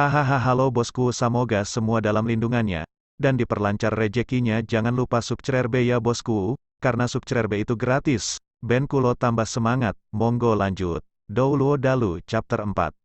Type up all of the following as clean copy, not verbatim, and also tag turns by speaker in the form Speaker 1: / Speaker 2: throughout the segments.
Speaker 1: Hahaha halo bosku, semoga semua dalam lindungannya, dan diperlancar rezekinya. Jangan lupa subscribe ya bosku, karena subscribe itu gratis. Ben Kulo tambah semangat, monggo lanjut. Douluo Dalu, Chapter 4.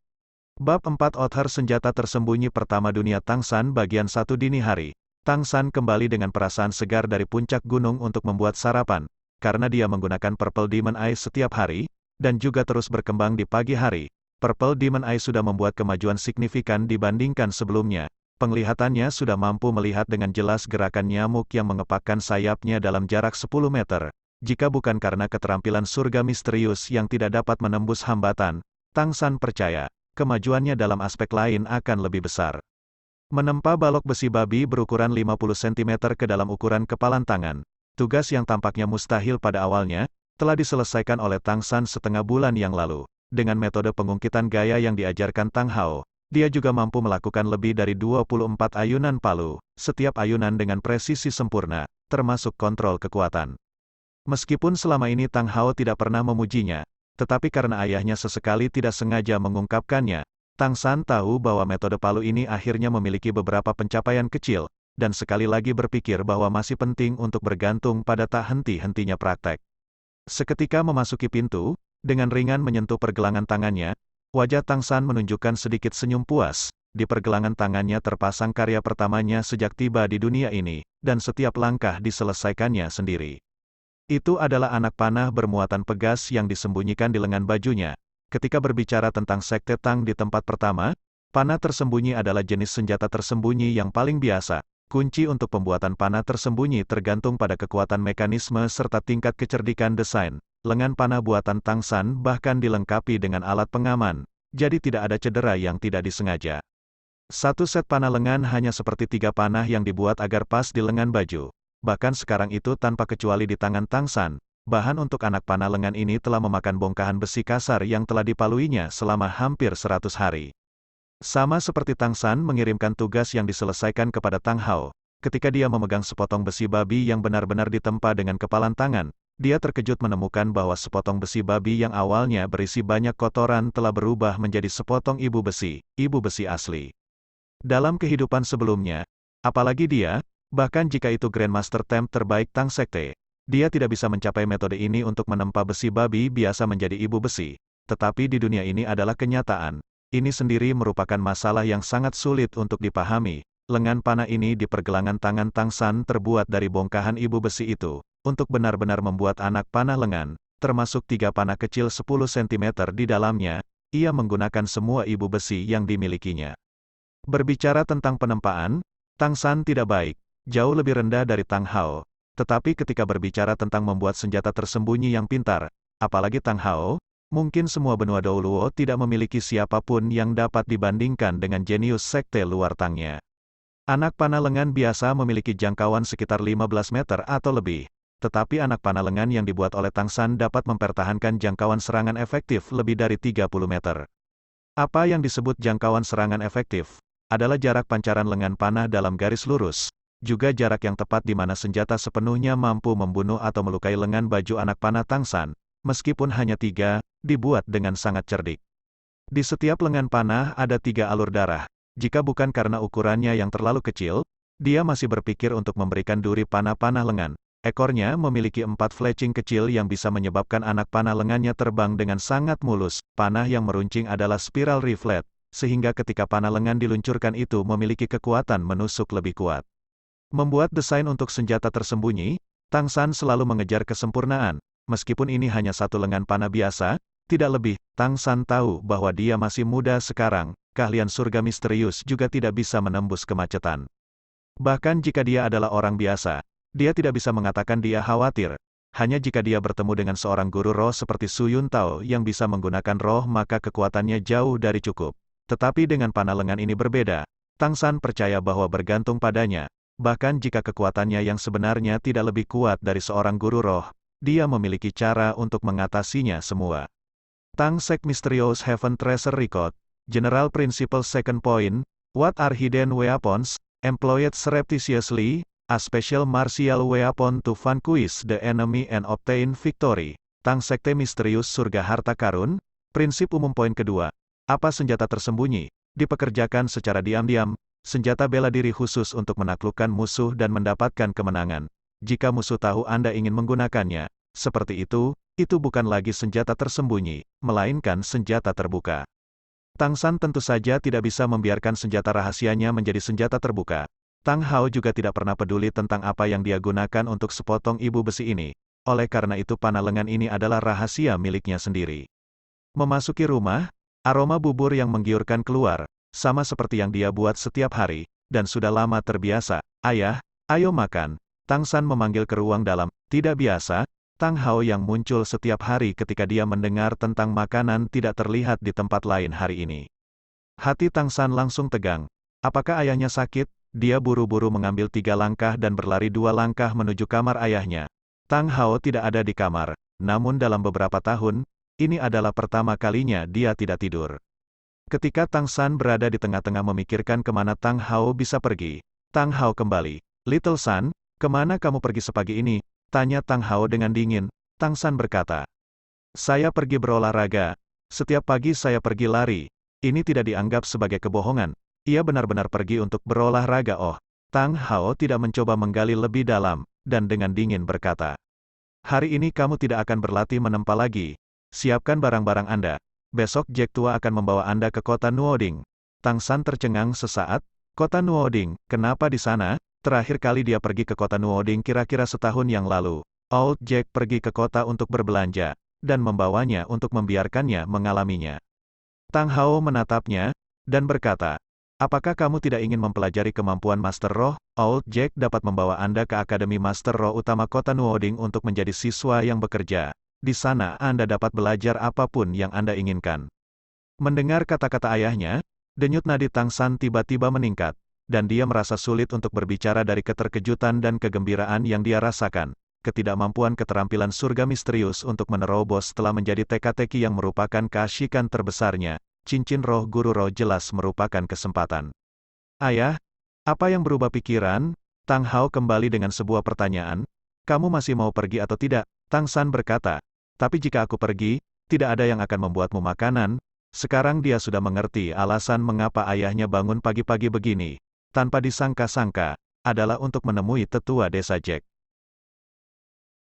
Speaker 1: Bab 4 Othar senjata tersembunyi pertama dunia. Tang San bagian 1 dini hari. Tang San kembali dengan perasaan segar dari puncak gunung untuk membuat sarapan, karena dia menggunakan Purple Demon Eye setiap hari, dan juga terus berkembang di pagi hari. Purple Demon Eye sudah membuat kemajuan signifikan dibandingkan sebelumnya. Penglihatannya sudah mampu melihat dengan jelas gerakan nyamuk yang mengepakkan sayapnya dalam jarak 10 meter. Jika bukan karena keterampilan surga misterius yang tidak dapat menembus hambatan, Tang San percaya, kemajuannya dalam aspek lain akan lebih besar. Menempa balok besi babi berukuran 50 cm ke dalam ukuran kepalan tangan. Tugas yang tampaknya mustahil pada awalnya, telah diselesaikan oleh Tang San setengah bulan yang lalu. Dengan metode pengungkitan gaya yang diajarkan Tang Hao, dia juga mampu melakukan lebih dari 24 ayunan palu, setiap ayunan dengan presisi sempurna, termasuk kontrol kekuatan. Meskipun selama ini Tang Hao tidak pernah memujinya, tetapi karena ayahnya sesekali tidak sengaja mengungkapkannya, Tang San tahu bahwa metode palu ini akhirnya memiliki beberapa pencapaian kecil, dan sekali lagi berpikir bahwa masih penting untuk bergantung pada tak henti-hentinya praktek. Seketika memasuki pintu, dengan ringan menyentuh pergelangan tangannya, wajah Tang San menunjukkan sedikit senyum puas. Di pergelangan tangannya terpasang karya pertamanya sejak tiba di dunia ini, dan setiap langkah diselesaikannya sendiri. Itu adalah anak panah bermuatan pegas yang disembunyikan di lengan bajunya. Ketika berbicara tentang Sekte Tang di tempat pertama, panah tersembunyi adalah jenis senjata tersembunyi yang paling biasa. Kunci untuk pembuatan panah tersembunyi tergantung pada kekuatan mekanisme serta tingkat kecerdikan desain. Lengan panah buatan Tang San bahkan dilengkapi dengan alat pengaman, jadi tidak ada cedera yang tidak disengaja. Satu set panah lengan hanya seperti 3 panah yang dibuat agar pas di lengan baju. Bahkan sekarang itu tanpa kecuali di tangan Tang San, bahan untuk anak panah lengan ini telah memakan bongkahan besi kasar yang telah dipaluinya selama hampir 100 hari. Sama seperti Tang San mengirimkan tugas yang diselesaikan kepada Tang Hao, ketika dia memegang sepotong besi babi yang benar-benar ditempa dengan kepalan tangan, dia terkejut menemukan bahwa sepotong besi babi yang awalnya berisi banyak kotoran telah berubah menjadi sepotong ibu besi asli. Dalam kehidupan sebelumnya, apalagi dia, bahkan jika itu Grandmaster Temp terbaik Tang Sekte, dia tidak bisa mencapai metode ini untuk menempa besi babi biasa menjadi ibu besi. Tetapi di dunia ini adalah kenyataan. Ini sendiri merupakan masalah yang sangat sulit untuk dipahami. Lengan panah ini di pergelangan tangan Tang San terbuat dari bongkahan ibu besi itu. Untuk benar-benar membuat anak panah lengan, termasuk 3 panah kecil 10 cm di dalamnya, ia menggunakan semua ibu besi yang dimilikinya. Berbicara tentang penempaan, Tang San tidak baik, jauh lebih rendah dari Tang Hao. Tetapi ketika berbicara tentang membuat senjata tersembunyi yang pintar, apalagi Tang Hao, mungkin semua benua Douluo tidak memiliki siapapun yang dapat dibandingkan dengan jenius sekte luar Tangnya. Anak panah lengan biasa memiliki jangkauan sekitar 15 meter atau lebih. Tetapi anak panah lengan yang dibuat oleh Tang San dapat mempertahankan jangkauan serangan efektif lebih dari 30 meter. Apa yang disebut jangkauan serangan efektif adalah jarak pancaran lengan panah dalam garis lurus, juga jarak yang tepat di mana senjata sepenuhnya mampu membunuh atau melukai lengan baju anak panah Tang San, meskipun hanya 3, dibuat dengan sangat cerdik. Di setiap lengan panah ada 3 alur darah. Jika bukan karena ukurannya yang terlalu kecil, dia masih berpikir untuk memberikan duri panah-panah lengan. Ekornya memiliki 4 fletching kecil yang bisa menyebabkan anak panah lengannya terbang dengan sangat mulus. Panah yang meruncing adalah spiral riflet, sehingga ketika panah lengan diluncurkan itu memiliki kekuatan menusuk lebih kuat. Membuat desain untuk senjata tersembunyi, Tang San selalu mengejar kesempurnaan. Meskipun ini hanya satu lengan panah biasa, tidak lebih, Tang San tahu bahwa dia masih muda sekarang, keahlian surga misterius juga tidak bisa menembus kemacetan. Bahkan jika dia adalah orang biasa, dia tidak bisa mengatakan dia khawatir. Hanya jika dia bertemu dengan seorang guru roh seperti Su Yun Tao yang bisa menggunakan roh maka kekuatannya jauh dari cukup. Tetapi dengan panah lengan ini berbeda. Tang San percaya bahwa bergantung padanya, bahkan jika kekuatannya yang sebenarnya tidak lebih kuat dari seorang guru roh, dia memiliki cara untuk mengatasinya semua. Tang Sek Mysterious Heaven Treasure Record, General Principle Second Point, What are hidden weapons, employed surreptitiously? A special martial weapon to vanquish the enemy and obtain victory. Tang Sekte Misterius Surga Harta Karun. Prinsip umum poin kedua. Apa senjata tersembunyi? dipekerjakan secara diam-diam, senjata bela diri khusus untuk menaklukkan musuh dan mendapatkan kemenangan. Jika musuh tahu Anda ingin menggunakannya, seperti itu bukan lagi senjata tersembunyi, melainkan senjata terbuka. Tang San tentu saja tidak bisa membiarkan senjata rahasianya menjadi senjata terbuka. Tang Hao juga tidak pernah peduli tentang apa yang dia gunakan untuk sepotong ibu besi ini. Oleh karena itu panah lengan ini adalah rahasia miliknya sendiri. Memasuki rumah, aroma bubur yang menggiurkan keluar, sama seperti yang dia buat setiap hari, dan sudah lama terbiasa. Ayah, ayo makan. Tang San memanggil ke ruang dalam. Tidak biasa, Tang Hao yang muncul setiap hari ketika dia mendengar tentang makanan tidak terlihat di tempat lain hari ini. Hati Tang San langsung tegang. Apakah ayahnya sakit? Dia buru-buru mengambil 3 langkah dan berlari 2 langkah menuju kamar ayahnya. Tang Hao tidak ada di kamar, namun dalam beberapa tahun, ini adalah pertama kalinya dia tidak tidur. Ketika Tang San berada di tengah-tengah memikirkan kemana Tang Hao bisa pergi, Tang Hao kembali. Little San, kemana kamu pergi sepagi ini? Tanya Tang Hao dengan dingin. Tang San berkata, saya pergi berolahraga. Setiap pagi saya pergi lari. Ini tidak dianggap sebagai kebohongan. Ia benar-benar pergi untuk berolahraga. Oh, Tang Hao tidak mencoba menggali lebih dalam, dan dengan dingin berkata, hari ini kamu tidak akan berlatih menempa lagi. Siapkan barang-barang Anda. Besok Jack tua akan membawa Anda ke kota Nuoding. Tang San tercengang sesaat. Kota Nuoding, kenapa di sana? Terakhir kali dia pergi ke kota Nuoding kira-kira setahun yang lalu. Old Jack pergi ke kota untuk berbelanja, dan membawanya untuk membiarkannya mengalaminya. Tang Hao menatapnya, dan berkata, apakah kamu tidak ingin mempelajari kemampuan Master Roh? Old Jack dapat membawa Anda ke Akademi Master Roh utama kota Nuoding untuk menjadi siswa yang bekerja. Di sana Anda dapat belajar apapun yang Anda inginkan. Mendengar kata-kata ayahnya, denyut nadi Tang San tiba-tiba meningkat, dan dia merasa sulit untuk berbicara dari keterkejutan dan kegembiraan yang dia rasakan. Ketidakmampuan keterampilan surga misterius untuk menerobos telah menjadi teka-teki yang merupakan keasyikan terbesarnya. Cincin roh guru roh jelas merupakan kesempatan. Ayah, apa yang berubah pikiran? Tang Hao kembali dengan sebuah pertanyaan. Kamu masih mau pergi atau tidak? Tang San berkata, tapi jika aku pergi, tidak ada yang akan membuatmu makanan. Sekarang dia sudah mengerti alasan mengapa ayahnya bangun pagi-pagi begini. Tanpa disangka-sangka, adalah untuk menemui tetua desa Jack.